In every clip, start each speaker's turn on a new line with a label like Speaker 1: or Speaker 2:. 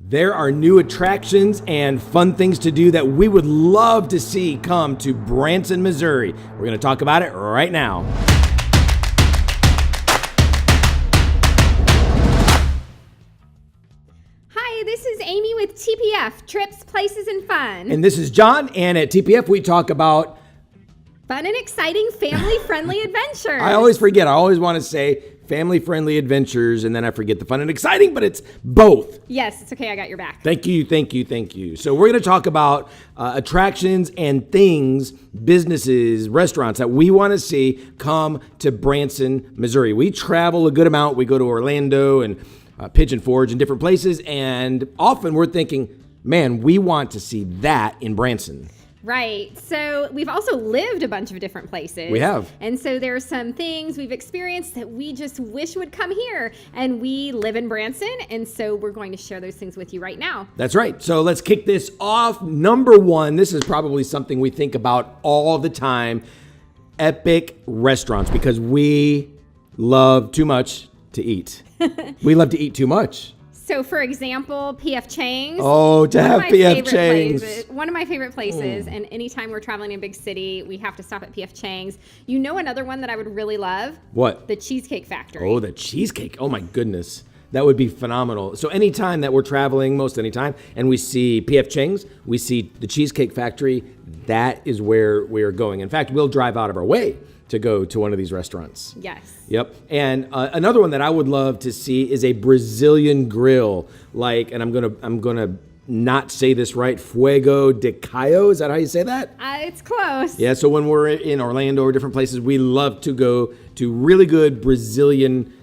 Speaker 1: There are new attractions and fun things to do that we would love to see come to Branson, Missouri. We're going to talk about it right now.
Speaker 2: Hi, this is Amy with TPF, Trips, Places, and Fun.
Speaker 1: And this is John, and at TPF we talk about
Speaker 2: fun and exciting family-friendly adventures.
Speaker 1: I always forget. I always want to say family-friendly adventures, and then I forget the fun and exciting, but it's both.
Speaker 2: Yes, it's okay. I got your back.
Speaker 1: Thank you. So we're going to talk about attractions and things, businesses, restaurants that we want to see come to Branson, Missouri. We travel a good amount. We go to Orlando and Pigeon Forge and different places, and often we're thinking, man, we want to see that in Branson.
Speaker 2: Right. So we've also lived a bunch of different places.
Speaker 1: We have.
Speaker 2: And so there are some things we've experienced that we just wish would come here. And we live in Branson, and so we're going to share those things with you right now.
Speaker 1: That's right. So let's kick this off. Number one, this is probably something we think about all the time, epic restaurants, because we love too much to eat. We love to eat too much.
Speaker 2: So, for example, P.F. Chang's.
Speaker 1: Oh, to have P.F. Chang's.
Speaker 2: One of my favorite places, and anytime we're traveling in a big city, we have to stop at P.F. Chang's. You know another one that I would really love?
Speaker 1: What?
Speaker 2: The Cheesecake Factory.
Speaker 1: Oh, the cheesecake. Oh, my goodness. That would be phenomenal. So anytime that we're traveling, most anytime, and we see P.F. Chang's, we see the Cheesecake Factory, that is where we're going. In fact, we'll drive out of our way to go to one of these restaurants.
Speaker 2: Yes.
Speaker 1: Yep. And another one that I would love to see is a Brazilian grill, and I'm gonna not say this right, Fuego de Caio. Is that how you say that?
Speaker 2: It's close.
Speaker 1: Yeah. So when we're in Orlando or different places, we love to go to really good Brazilian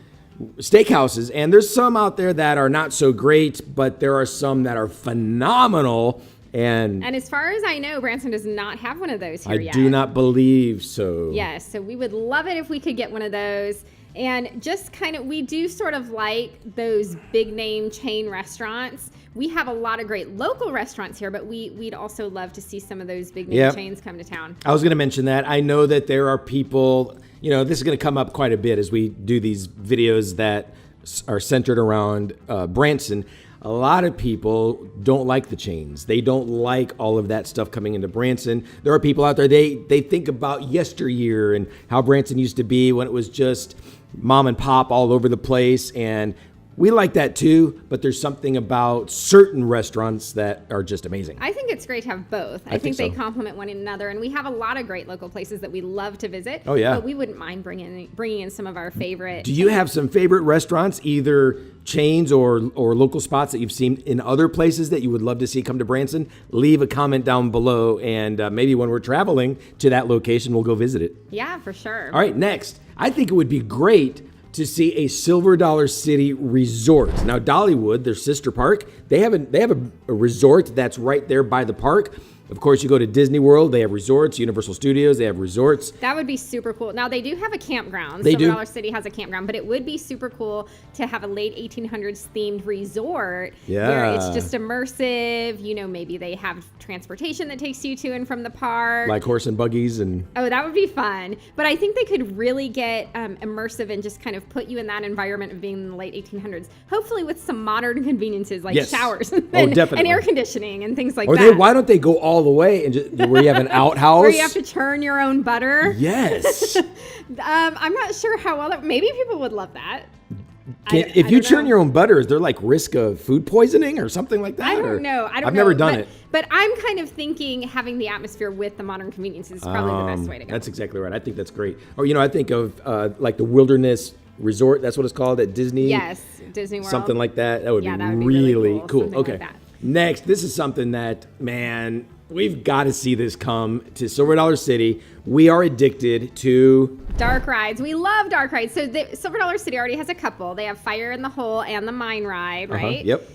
Speaker 1: steakhouses, and there's some out there that are not so great, but there are some that are phenomenal. And
Speaker 2: as far as I know, Branson does not have one of those here yet.
Speaker 1: I do not believe so.
Speaker 2: Yes, so we would love it if we could get one of those. And just we do sort of like those big name chain restaurants. We have a lot of great local restaurants here, but we'd also love to see some of those big name chains come to town. I
Speaker 1: was going to mention that. I know that there are people, this is going to come up quite a bit as we do these videos that are centered around Branson. A lot of people don't like the chains. They don't like all of that stuff coming into Branson. There are people out there, they think about yesteryear and how Branson used to be when it was just mom and pop all over the place. And we like that too, but there's something about certain restaurants that are just amazing.
Speaker 2: I think it's great to have both. I think they complement one another, and we have a lot of great local places that we love to visit.
Speaker 1: Oh yeah.
Speaker 2: But we wouldn't mind bringing in some of our favorite.
Speaker 1: Do you have some favorite restaurants, either chains or local spots that you've seen in other places that you would love to see come to Branson? Leave a comment down below, and maybe when we're traveling to that location, we'll go visit it.
Speaker 2: Yeah, for sure.
Speaker 1: All right, next. I think it would be great to see a Silver Dollar City resort. Now, Dollywood, their sister park, they have a resort that's right there by the park. Of course, you go to Disney World, they have resorts. Universal Studios, they have resorts.
Speaker 2: That would be super cool. Now, they do have a campground.
Speaker 1: They
Speaker 2: Silver
Speaker 1: do.
Speaker 2: Dollar City has a campground, but it would be super cool to have a late 1800s themed resort where it's just immersive. Maybe they have transportation that takes you to and from the park.
Speaker 1: Like horse and buggies and...
Speaker 2: Oh, that would be fun. But I think they could really get immersive and just kind of put you in that environment of being in the late 1800s, hopefully with some modern conveniences like showers and air conditioning and things like that.
Speaker 1: Why don't they go all the way and just where you have an outhouse
Speaker 2: where you have to churn your own butter?
Speaker 1: Yes.
Speaker 2: I'm not sure how well maybe people would love that.
Speaker 1: If you churn your own butter, is there like risk of food poisoning or something like that?
Speaker 2: I don't know. I've
Speaker 1: never done it.
Speaker 2: But I'm kind of thinking having the atmosphere with the modern conveniences is probably the best way to go.
Speaker 1: That's exactly right. I think that's great. Or I think of like the Wilderness Resort. That's what it's called at Disney.
Speaker 2: Yes, Disney World.
Speaker 1: Something like that. That would be really cool. Okay. Like next, this is something that, man, we've got to see this come to Silver Dollar City. We are addicted to
Speaker 2: dark rides. We love dark rides. So Silver Dollar City already has a couple. They have Fire in the Hole and the Mine Ride, right?
Speaker 1: Yep.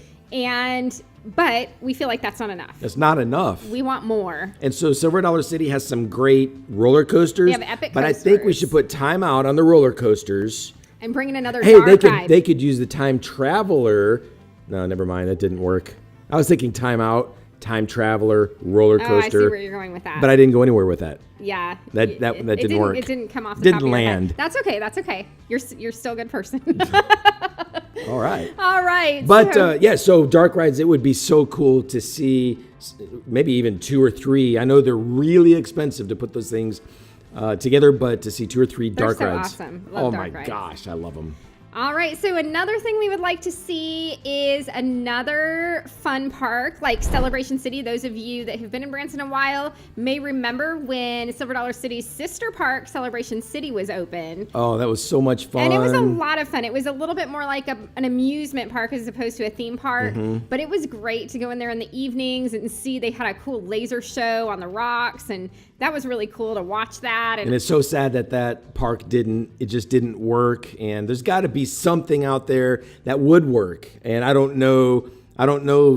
Speaker 2: But we feel like that's not enough.
Speaker 1: That's not enough.
Speaker 2: We want more.
Speaker 1: And so Silver Dollar City has some great roller coasters.
Speaker 2: They have epic coasters.
Speaker 1: But I think we should put time out on the roller coasters.
Speaker 2: And bring in another dark ride.
Speaker 1: They could use the Time Traveler. No, never mind. That didn't work. I was thinking Time Out, Time Traveler, roller coaster.
Speaker 2: Oh, I see where you're going with that.
Speaker 1: But I didn't go anywhere with that.
Speaker 2: Yeah.
Speaker 1: That didn't work.
Speaker 2: It didn't come off the top of your head.
Speaker 1: Didn't land.
Speaker 2: That's okay. You're still a good person.
Speaker 1: All right.
Speaker 2: All right.
Speaker 1: But so dark rides, it would be so cool to see maybe even 2 or 3. I know they're really expensive to put those things together, but to see 2 or 3 dark
Speaker 2: so
Speaker 1: rides.
Speaker 2: Awesome. Love dark rides.
Speaker 1: Gosh, I love them.
Speaker 2: All right, so another thing we would like to see is another fun park like Celebration City. Those of you that have been in Branson a while may remember when Silver Dollar City's sister park, Celebration City, was open.
Speaker 1: Oh, that was so much fun.
Speaker 2: And it was a lot of fun. It was a little bit more like an amusement park as opposed to a theme park. But it was great to go in there in the evenings and see they had a cool laser show on the rocks. And that was really cool to watch that.
Speaker 1: And it's so sad that park just didn't work. And there's got to be something out there that would work. And I don't know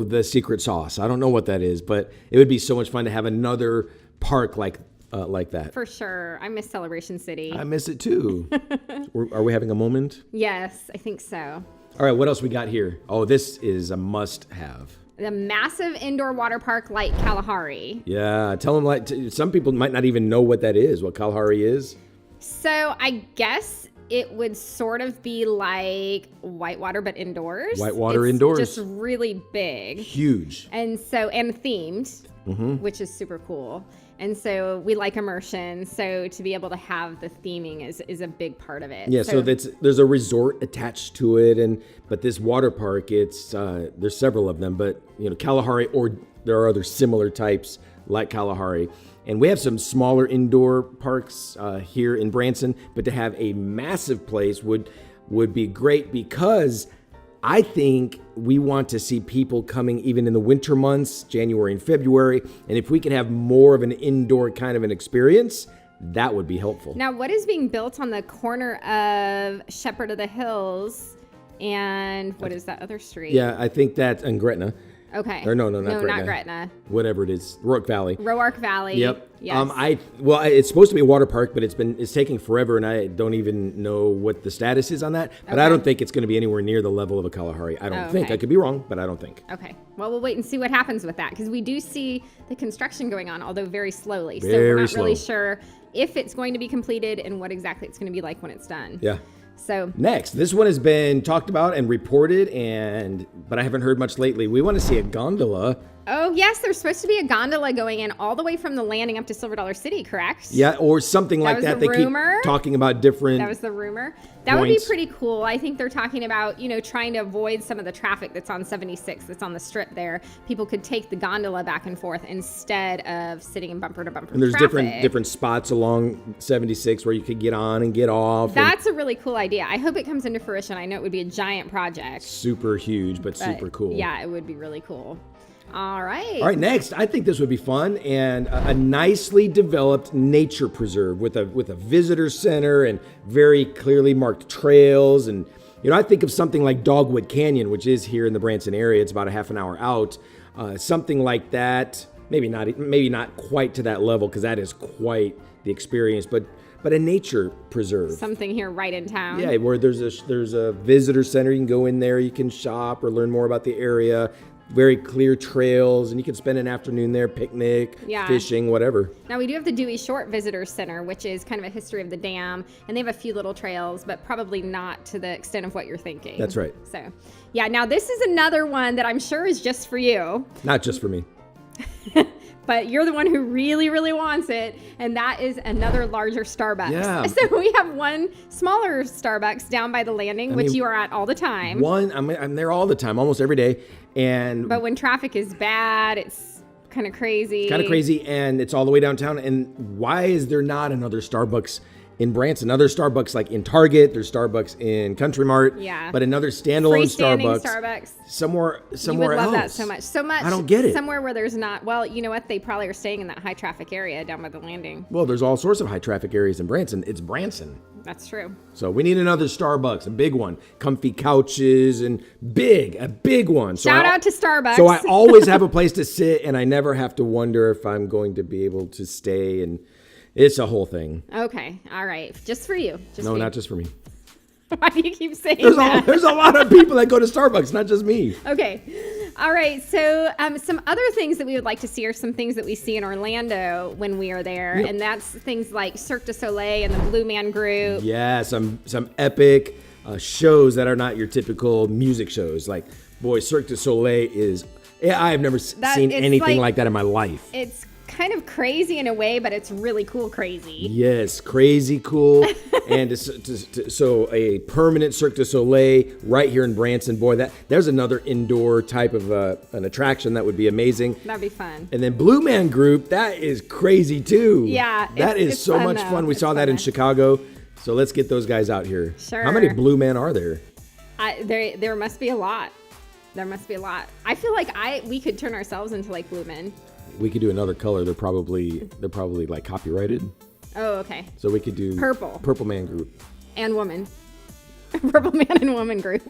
Speaker 1: the secret sauce. I don't know what that is, but it would be so much fun to have another park like that.
Speaker 2: For sure. I miss Celebration City.
Speaker 1: I miss it too. Are we having a moment?
Speaker 2: Yes, I think so.
Speaker 1: All right, what else we got here? Oh, this is a must-have.
Speaker 2: The massive indoor water park like Kalahari.
Speaker 1: Yeah, tell them some people might not even know what that is, what Kalahari is.
Speaker 2: So I guess it would sort of be like whitewater, but indoors.
Speaker 1: Whitewater indoors.
Speaker 2: Just really big.
Speaker 1: Huge.
Speaker 2: And themed, which is super cool. And so we like immersion. So to be able to have the theming is a big part of it.
Speaker 1: Yeah, so there's a resort attached to it, but this water park, there's several of them, but Kalahari, or there are other similar types like Kalahari. And we have some smaller indoor parks here in Branson, but to have a massive place would be great, because I think we want to see people coming even in the winter months, January and February. And if we could have more of an indoor kind of an experience, that would be helpful.
Speaker 2: Now, what is being built on the corner of Shepherd of the Hills and what is that other street?
Speaker 1: Yeah, I think that's in Gretna.
Speaker 2: Okay.
Speaker 1: Or no, not Gretna.
Speaker 2: Not Gretna.
Speaker 1: Whatever it is, Roark Valley.
Speaker 2: Roark Valley.
Speaker 1: Yep.
Speaker 2: Yes.
Speaker 1: It's supposed to be a water park, but it's taking forever, and I don't even know what the status is on that. But
Speaker 2: Okay.
Speaker 1: I don't think it's going to be anywhere near the level of a Kalahari. I don't think.
Speaker 2: Okay.
Speaker 1: I could be wrong, but I don't think.
Speaker 2: Okay. Well, we'll wait and see what happens with that, because we do see the construction going on, although very slowly. So
Speaker 1: Very
Speaker 2: we're not
Speaker 1: slow.
Speaker 2: really sure if it's going to be completed and what exactly it's going to be like when it's done.
Speaker 1: Yeah.
Speaker 2: So
Speaker 1: Next, this one has been talked about and reported, but I haven't heard much lately. We want to see a gondola.
Speaker 2: Oh, yes, there's supposed to be a gondola going in all the way from the landing up to Silver Dollar City, correct?
Speaker 1: Yeah, or something like
Speaker 2: was
Speaker 1: that.
Speaker 2: the
Speaker 1: They
Speaker 2: rumor.
Speaker 1: keep talking about different.
Speaker 2: That was the rumor. That would be
Speaker 1: points.
Speaker 2: pretty cool. I think they're talking about, trying to avoid some of the traffic that's on 76, that's on the strip there. People could take the gondola back and forth instead of sitting in bumper to bumper
Speaker 1: And there's
Speaker 2: traffic.
Speaker 1: different spots along 76 where you could get on and get off.
Speaker 2: That's a really cool idea. I hope it comes into fruition. I know it would be a giant project.
Speaker 1: Super huge, but super cool.
Speaker 2: Yeah, it would be really cool. All right.
Speaker 1: All right, next, I think this would be fun, and a nicely developed nature preserve with a visitor center and very clearly marked trails. And I think of something like Dogwood Canyon, which is here in the Branson area. It's about a half an hour out. Something like that. Maybe not quite to that level, because that is quite the experience. But a nature preserve.
Speaker 2: Something here right in town.
Speaker 1: Yeah, where there's a visitor center. You can go in there. You can shop or learn more about the area. Very clear trails, and you can spend an afternoon there, picnic, fishing, whatever.
Speaker 2: Now, we do have the Dewey Short Visitor Center, which is kind of a history of the dam, and they have a few little trails, but probably not to the extent of what you're thinking.
Speaker 1: That's right.
Speaker 2: So, yeah, now this is another one that I'm sure is just for you.
Speaker 1: Not just for me.
Speaker 2: But you're the one who really, really wants it, and that is another larger Starbucks.
Speaker 1: Yeah.
Speaker 2: So we have one smaller Starbucks down by the landing, which you are at all the time.
Speaker 1: I'm there all the time, almost every day.
Speaker 2: But when traffic is bad, it's kind of crazy.
Speaker 1: And it's all the way downtown. And why is there not another Starbucks in Branson? Another Starbucks like in Target, there's Starbucks in Country Mart.
Speaker 2: Yeah.
Speaker 1: But another standalone
Speaker 2: Freestanding
Speaker 1: Starbucks somewhere
Speaker 2: you would love
Speaker 1: else.
Speaker 2: that so much.
Speaker 1: I don't get it.
Speaker 2: Somewhere where there's not. Well, you know what? They probably are staying in that high traffic area down by the landing.
Speaker 1: Well, there's all sorts of high traffic areas in Branson. It's Branson.
Speaker 2: That's true.
Speaker 1: So we need another Starbucks, a big one. Comfy couches and a big one.
Speaker 2: Shout out to Starbucks.
Speaker 1: So I always have a place to sit, and I never have to wonder if I'm going to be able to stay. And it's a whole thing.
Speaker 2: Okay. All right. Just for you.
Speaker 1: Not just for me.
Speaker 2: Why do you keep saying
Speaker 1: that? There's a lot of people that go to Starbucks, not just me.
Speaker 2: Okay. All right. So some other things that we would like to see are some things that we see in Orlando when we are there. Yep. And that's things like Cirque du Soleil and the Blue Man Group.
Speaker 1: Yeah, some epic shows that are not your typical music shows. Like, boy, Cirque du Soleil is. I have never seen anything like that in my life.
Speaker 2: It's kind of crazy in a way, but it's really cool crazy.
Speaker 1: Yes, crazy cool. And so a permanent Cirque du Soleil right here in Branson. Boy, there's another indoor type of an attraction that would be amazing.
Speaker 2: That'd be fun.
Speaker 1: And then Blue Man Group, that is crazy too.
Speaker 2: Yeah.
Speaker 1: That is so much fun. We saw that in Chicago. So let's get those guys out here.
Speaker 2: Sure.
Speaker 1: How many Blue Men are there?
Speaker 2: There must be a lot. There must be a lot. I feel like we could turn ourselves into like Blue Men.
Speaker 1: We could do another color. They're probably like copyrighted.
Speaker 2: Oh, okay.
Speaker 1: So we could do Purple Man Group.
Speaker 2: And Woman. Purple Man and Woman Group.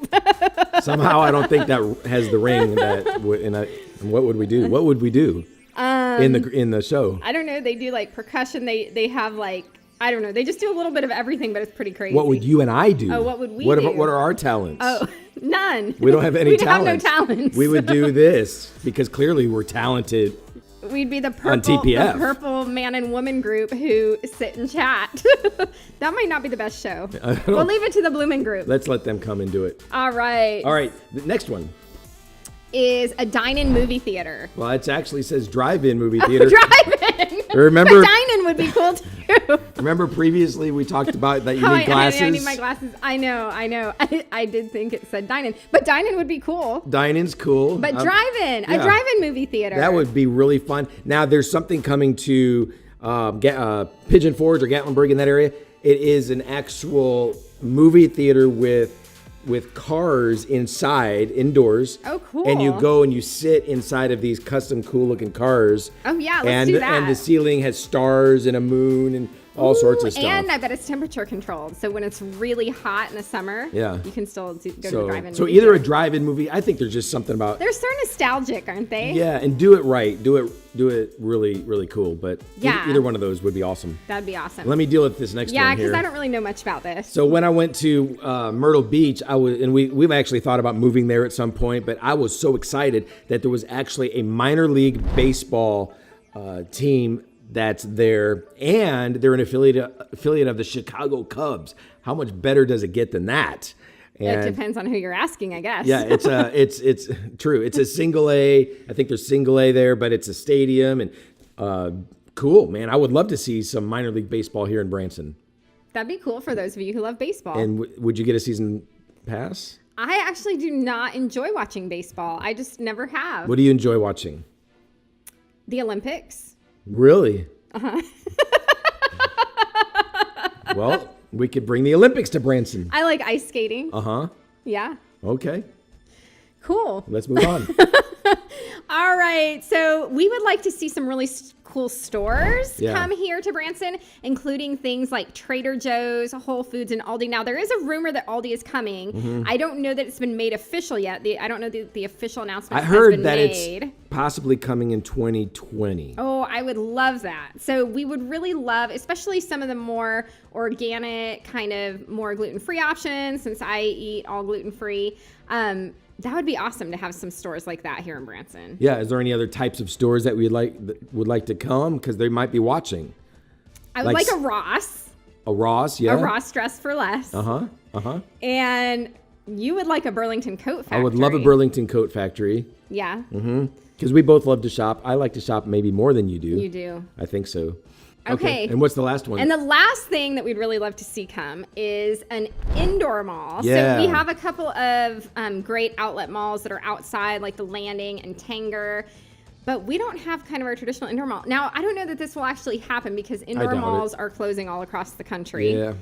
Speaker 1: Somehow I don't think that has the ring that and what would we do? What would we do in the show?
Speaker 2: I don't know. They do like percussion. They have like, I don't know. They just do a little bit of everything, but it's pretty crazy.
Speaker 1: What would you and I do?
Speaker 2: Oh, what would we do?
Speaker 1: What are our talents?
Speaker 2: Oh, none.
Speaker 1: We don't have any talents.
Speaker 2: We'd have no talents.
Speaker 1: We would do this because clearly we're talented.
Speaker 2: We'd be the
Speaker 1: on TPF.
Speaker 2: purple man and woman group who sit and chat. That might not be the best show. We'll leave it to the Bloomin' Group.
Speaker 1: Let's let them come and do it.
Speaker 2: All right.
Speaker 1: The next one
Speaker 2: is a dine-in movie theater.
Speaker 1: Well, it actually says drive-in movie theater.
Speaker 2: Drive-in.
Speaker 1: Remember,
Speaker 2: but dine-in would be cool too.
Speaker 1: Remember previously we talked about that you need glasses?
Speaker 2: I need my glasses. I know. I did think it said dine-in, but dine-in would be cool.
Speaker 1: Dine-in's cool.
Speaker 2: But drive-in, a drive-in movie theater.
Speaker 1: That would be really fun. Now there's something coming to Pigeon Forge or Gatlinburg in that area. It is an actual movie theater with cars inside, indoors.
Speaker 2: Oh, cool.
Speaker 1: And you go and you sit inside of these custom cool looking cars.
Speaker 2: Oh, yeah, let's do that.
Speaker 1: And the ceiling has stars and a moon and all sorts of stuff.
Speaker 2: And I bet it's temperature controlled. So when it's really hot in the summer, you can still go to the drive-in
Speaker 1: So
Speaker 2: movie
Speaker 1: either
Speaker 2: theater.
Speaker 1: a drive-in movie, I think there's just something about...
Speaker 2: They're so nostalgic, aren't they?
Speaker 1: Yeah, and do it right. Do it really, really cool. But either one of those would be awesome.
Speaker 2: That'd be awesome.
Speaker 1: Let me deal with this next one here.
Speaker 2: Yeah, because I don't really know much about this.
Speaker 1: So when I went to Myrtle Beach, we've actually thought about moving there at some point, but I was so excited that there was actually a minor league baseball team that's there, and they're an affiliate of the Chicago Cubs. How much better does it get than that?
Speaker 2: And it depends on who you're asking, I guess.
Speaker 1: Yeah, it's true. It's a single A. I think there's single A there, but it's a stadium and cool, man. I would love to see some minor league baseball here in Branson.
Speaker 2: That'd be cool for those of you who love baseball.
Speaker 1: And would you get a season pass?
Speaker 2: I actually do not enjoy watching baseball. I just never have.
Speaker 1: What do you enjoy watching?
Speaker 2: The Olympics.
Speaker 1: Really? Uh-huh. Well, we could bring the Olympics to Branson.
Speaker 2: I like ice skating.
Speaker 1: Uh-huh.
Speaker 2: Yeah.
Speaker 1: Okay.
Speaker 2: Cool.
Speaker 1: Let's move on.
Speaker 2: All right. So we would like to see some really cool stores come here to Branson, including things like Trader Joe's, Whole Foods, and Aldi. Now, there is a rumor that Aldi is coming. Mm-hmm. I don't know that it's been made official yet. I don't know the official announcement has been made. I heard that it's
Speaker 1: possibly coming in 2020.
Speaker 2: Oh, I would love that. So we would really love, especially some of the more organic, kind of more gluten-free options, since I eat all gluten-free. That would be awesome to have some stores like that here in Branson.
Speaker 1: Yeah. Is there any other types of stores that would like to come? Because they might be watching.
Speaker 2: I would like a Ross.
Speaker 1: A Ross, yeah.
Speaker 2: A Ross Dress for Less.
Speaker 1: Uh-huh. Uh-huh.
Speaker 2: And you would like a Burlington Coat Factory.
Speaker 1: I would love a Burlington Coat Factory.
Speaker 2: Yeah.
Speaker 1: Mm-hmm. Because we both love to shop. I like to shop maybe more than you do.
Speaker 2: You do.
Speaker 1: I think so.
Speaker 2: Okay.
Speaker 1: And what's the last one?
Speaker 2: And the last thing that we'd really love to see come is an indoor mall.
Speaker 1: Yeah.
Speaker 2: So we have a couple of great outlet malls that are outside, like the Landing and Tanger. But we don't have kind of our traditional indoor mall. Now, I don't know that this will actually happen because indoor malls are closing all across the country.
Speaker 1: Yeah.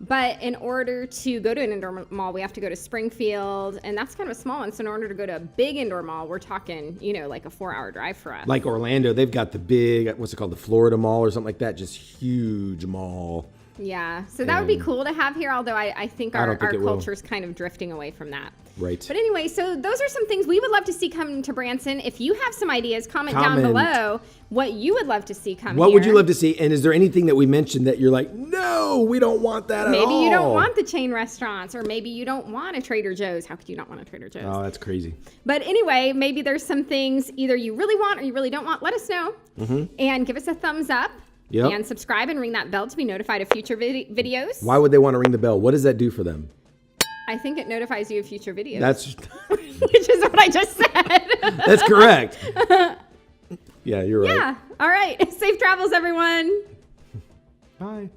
Speaker 2: But in order to go to an indoor mall, we have to go to Springfield, and that's kind of a small one. So in order to go to a big indoor mall, we're talking, like a 4-hour drive for us.
Speaker 1: Like Orlando, they've got the big, what's it called, the Florida Mall or something like that, just huge mall.
Speaker 2: Yeah, so that would be cool to have here, although I think our culture is kind of drifting away from that.
Speaker 1: Right.
Speaker 2: But anyway, so those are some things we would love to see come to Branson. If you have some ideas, comment down below what you would love to see come here.
Speaker 1: What would you love to see? And is there anything that we mentioned that you're like, no, we don't want that at all?
Speaker 2: Maybe you don't want the chain restaurants, or maybe you don't want a Trader Joe's. How could you not want a Trader Joe's?
Speaker 1: Oh, that's crazy.
Speaker 2: But anyway, maybe there's some things either you really want or you really don't want. Let us know. Mm-hmm. And give us a thumbs up.
Speaker 1: Yep.
Speaker 2: And subscribe and ring that bell to be notified of future videos.
Speaker 1: Why would they want to ring the bell? What does that do for them?
Speaker 2: I think it notifies you of future videos.
Speaker 1: That's
Speaker 2: which is what I just said.
Speaker 1: that's correct. Yeah, you're right.
Speaker 2: Yeah. All right. Safe travels, everyone.
Speaker 1: Bye.